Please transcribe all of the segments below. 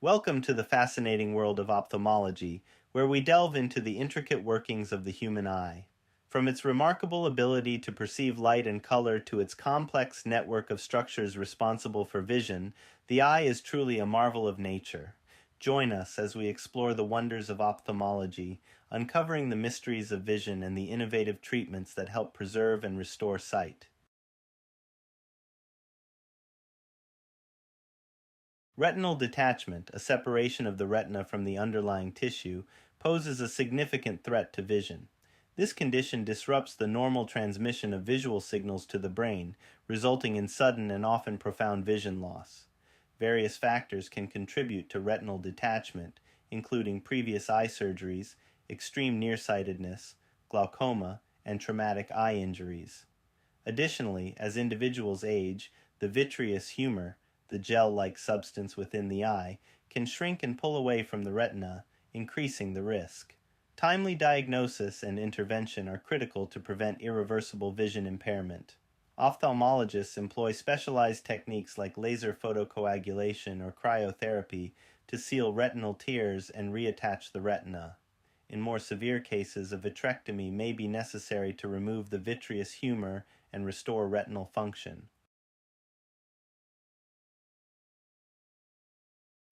Welcome to the fascinating world of ophthalmology, where we delve into the intricate workings of the human eye. From its remarkable ability to perceive light and color to its complex network of structures responsible for vision, the eye is truly a marvel of nature. Join us as we explore the wonders of ophthalmology, uncovering the mysteries of vision and the innovative treatments that help preserve and restore sight. Retinal detachment, a separation of the retina from the underlying tissue, poses a significant threat to vision. This condition disrupts the normal transmission of visual signals to the brain, resulting in sudden and often profound vision loss. Various factors can contribute to retinal detachment, including previous eye surgeries, extreme nearsightedness, glaucoma, and traumatic eye injuries. Additionally, as individuals age, the vitreous humor, the gel-like substance within the eye, can shrink and pull away from the retina, increasing the risk. Timely diagnosis and intervention are critical to prevent irreversible vision impairment. Ophthalmologists employ specialized techniques like laser photocoagulation or cryotherapy to seal retinal tears and reattach the retina. In more severe cases, a vitrectomy may be necessary to remove the vitreous humor and restore retinal function.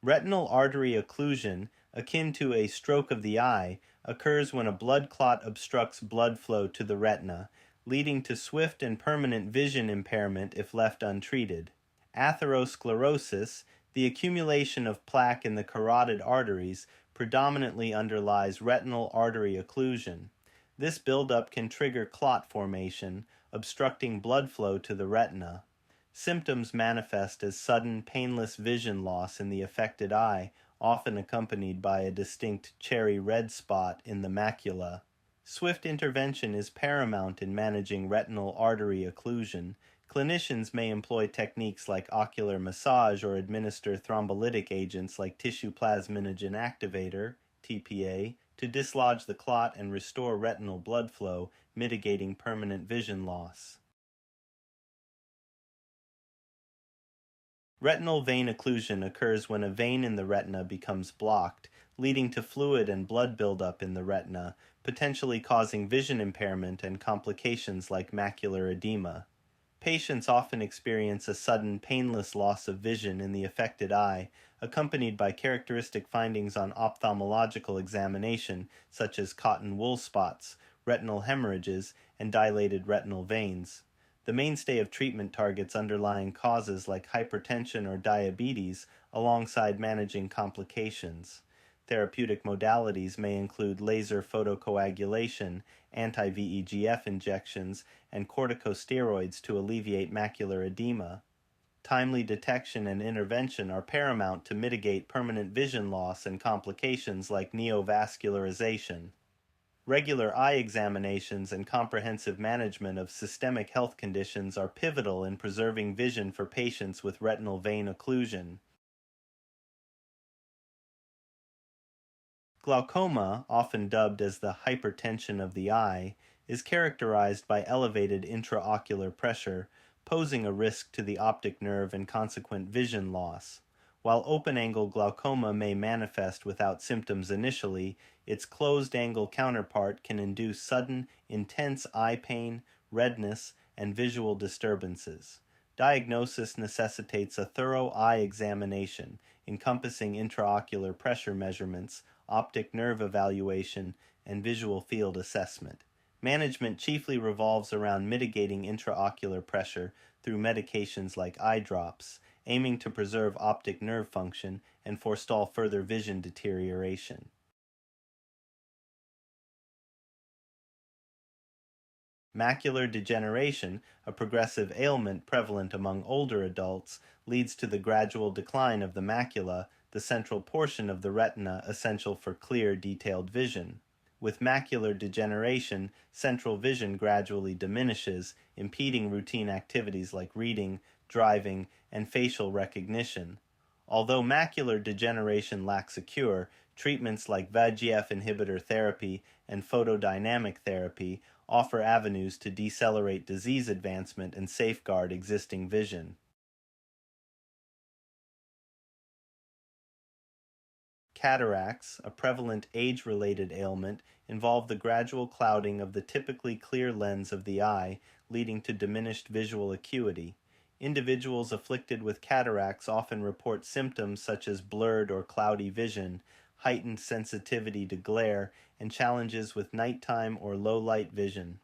Retinal artery occlusion, akin to a stroke of the eye, occurs when a blood clot obstructs blood flow to the retina, leading to swift and permanent vision impairment if left untreated. Atherosclerosis, the accumulation of plaque in the carotid arteries, predominantly underlies retinal artery occlusion. This buildup can trigger clot formation, obstructing blood flow to the retina. Symptoms manifest as sudden, painless vision loss in the affected eye, often accompanied by a distinct cherry red spot in the macula. Swift intervention is paramount in managing retinal artery occlusion. Clinicians may employ techniques like ocular massage or administer thrombolytic agents like tissue plasminogen activator, TPA, to dislodge the clot and restore retinal blood flow, mitigating permanent vision loss. Retinal vein occlusion occurs when a vein in the retina becomes blocked, leading to fluid and blood buildup in the retina, potentially causing vision impairment and complications like macular edema. Patients often experience a sudden, painless loss of vision in the affected eye, accompanied by characteristic findings on ophthalmological examination, such as cotton wool spots, retinal hemorrhages, and dilated retinal veins. The mainstay of treatment targets underlying causes like hypertension or diabetes alongside managing complications. Therapeutic modalities may include laser photocoagulation, anti-VEGF injections, and corticosteroids to alleviate macular edema. Timely detection and intervention are paramount to mitigate permanent vision loss and complications like neovascularization. Regular eye examinations and comprehensive management of systemic health conditions are pivotal in preserving vision for patients with retinal vein occlusion. Glaucoma, often dubbed as the hypertension of the eye, is characterized by elevated intraocular pressure, posing a risk to the optic nerve and consequent vision loss. While open-angle glaucoma may manifest without symptoms initially, its closed-angle counterpart can induce sudden, intense eye pain, redness, and visual disturbances. Diagnosis necessitates a thorough eye examination, encompassing intraocular pressure measurements, optic nerve evaluation, and visual field assessment. Management chiefly revolves around mitigating intraocular pressure through medications like eye drops, aiming to preserve optic nerve function and forestall further vision deterioration. Macular degeneration, a progressive ailment prevalent among older adults, leads to the gradual decline of the macula, the central portion of the retina essential for clear, detailed vision. With macular degeneration, central vision gradually diminishes, impeding routine activities like reading, driving, and facial recognition. Although macular degeneration lacks a cure, treatments like VEGF inhibitor therapy and photodynamic therapy offer avenues to decelerate disease advancement and safeguard existing vision. Cataracts, a prevalent age-related ailment, involve the gradual clouding of the typically clear lens of the eye, leading to diminished visual acuity. Individuals afflicted with cataracts often report symptoms such as blurred or cloudy vision, heightened sensitivity to glare, and challenges with nighttime or low-light vision.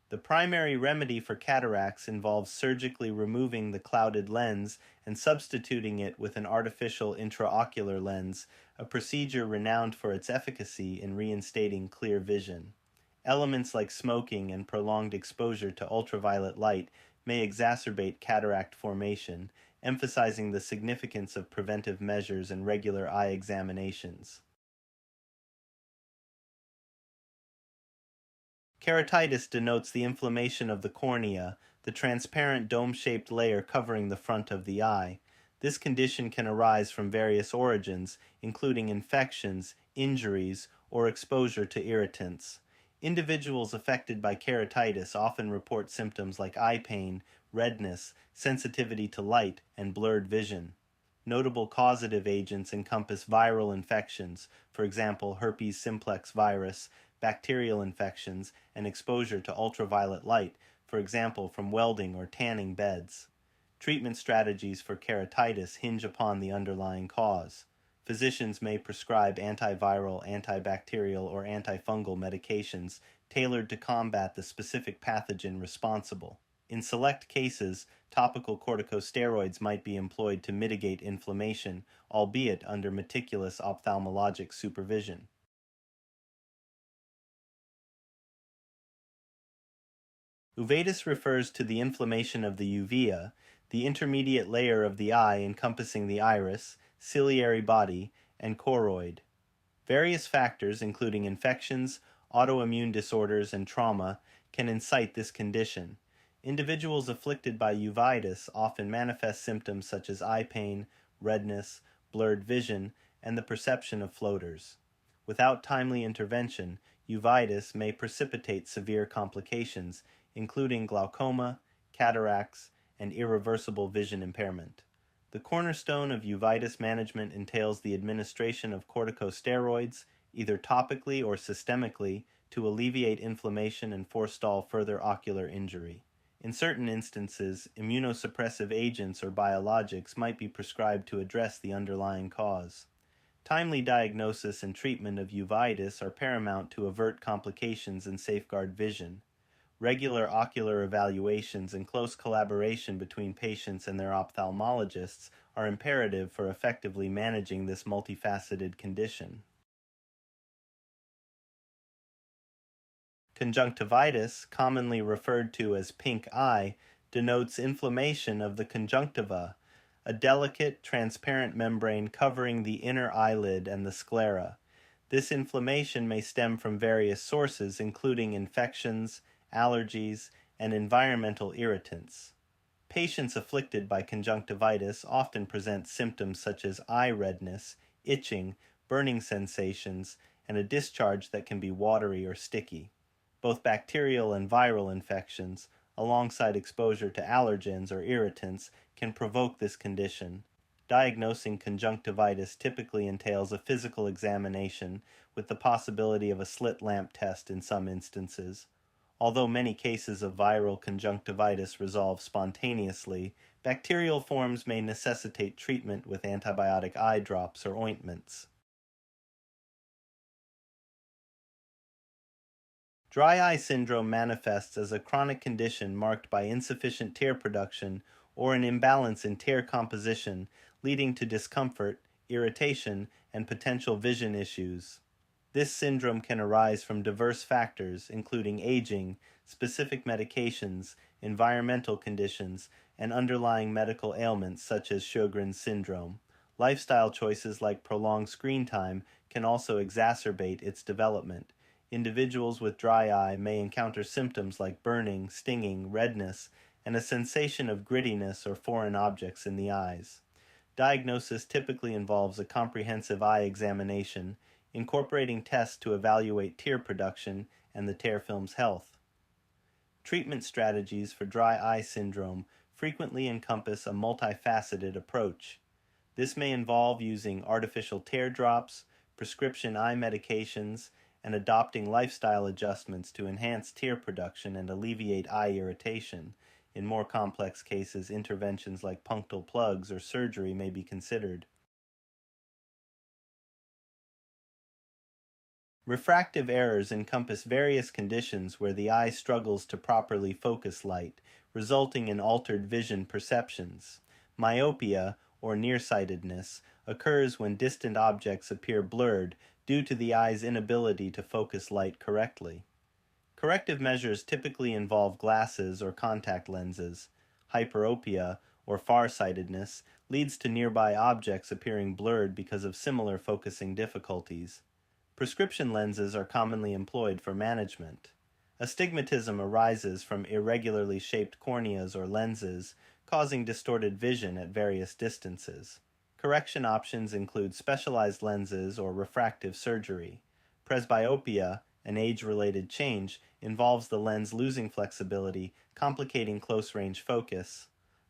The primary remedy for cataracts involves surgically removing the clouded lens and substituting it with an artificial intraocular lens, a procedure renowned for its efficacy in reinstating clear vision. Elements like smoking and prolonged exposure to ultraviolet light may exacerbate cataract formation, emphasizing the significance of preventive measures and regular eye examinations. Keratitis denotes the inflammation of the cornea, the transparent dome-shaped layer covering the front of the eye. This condition can arise from various origins, including infections, injuries, or exposure to irritants. Individuals affected by keratitis often report symptoms like eye pain, redness, sensitivity to light, and blurred vision. Notable causative agents encompass viral infections, for example, herpes simplex virus, bacterial infections, and exposure to ultraviolet light, for example, from welding or tanning beds. Treatment strategies for keratitis hinge upon the underlying cause. Physicians may prescribe antiviral, antibacterial, or antifungal medications tailored to combat the specific pathogen responsible. In select cases, topical corticosteroids might be employed to mitigate inflammation, albeit under meticulous ophthalmologic supervision. Uveitis refers to the inflammation of the uvea, the intermediate layer of the eye encompassing the iris, ciliary body, and choroid. Various factors, including infections, autoimmune disorders, and trauma, can incite this condition. Individuals afflicted by uveitis often manifest symptoms such as eye pain, redness, blurred vision, and the perception of floaters. Without timely intervention, uveitis may precipitate severe complications, including glaucoma, cataracts, and irreversible vision impairment. The cornerstone of uveitis management entails the administration of corticosteroids, either topically or systemically, to alleviate inflammation and forestall further ocular injury. In certain instances, immunosuppressive agents or biologics might be prescribed to address the underlying cause. Timely diagnosis and treatment of uveitis are paramount to avert complications and safeguard vision. Regular ocular evaluations and close collaboration between patients and their ophthalmologists are imperative for effectively managing this multifaceted condition. Conjunctivitis, commonly referred to as pink eye, denotes inflammation of the conjunctiva, a delicate, transparent membrane covering the inner eyelid and the sclera. This inflammation may stem from various sources, including infections, allergies, and environmental irritants. Patients afflicted by conjunctivitis often present symptoms such as eye redness, itching, burning sensations, and a discharge that can be watery or sticky. Both bacterial and viral infections, alongside exposure to allergens or irritants, can provoke this condition. Diagnosing conjunctivitis typically entails a physical examination with the possibility of a slit lamp test in some instances. Although many cases of viral conjunctivitis resolve spontaneously, bacterial forms may necessitate treatment with antibiotic eye drops or ointments. Dry eye syndrome manifests as a chronic condition marked by insufficient tear production or an imbalance in tear composition, leading to discomfort, irritation, and potential vision issues. This syndrome can arise from diverse factors, including aging, specific medications, environmental conditions, and underlying medical ailments such as Sjogren's syndrome. Lifestyle choices like prolonged screen time can also exacerbate its development. Individuals with dry eye may encounter symptoms like burning, stinging, redness, and a sensation of grittiness or foreign objects in the eyes. Diagnosis typically involves a comprehensive eye examination, incorporating tests to evaluate tear production and the tear film's health. Treatment strategies for dry eye syndrome frequently encompass a multifaceted approach. This may involve using artificial tear drops, prescription eye medications, and adopting lifestyle adjustments to enhance tear production and alleviate eye irritation. In more complex cases, interventions like punctal plugs or surgery may be considered. Refractive errors encompass various conditions where the eye struggles to properly focus light, resulting in altered vision perceptions. Myopia, or nearsightedness, occurs when distant objects appear blurred due to the eye's inability to focus light correctly. Corrective measures typically involve glasses or contact lenses. Hyperopia, or farsightedness, leads to nearby objects appearing blurred because of similar focusing difficulties. Prescription lenses are commonly employed for management. Astigmatism arises from irregularly shaped corneas or lenses, causing distorted vision at various distances. Correction options include specialized lenses or refractive surgery. Presbyopia, an age-related change, involves the lens losing flexibility, complicating close-range focus.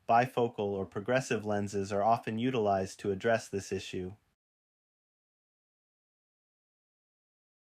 Bifocal or progressive lenses are often utilized to address this issue.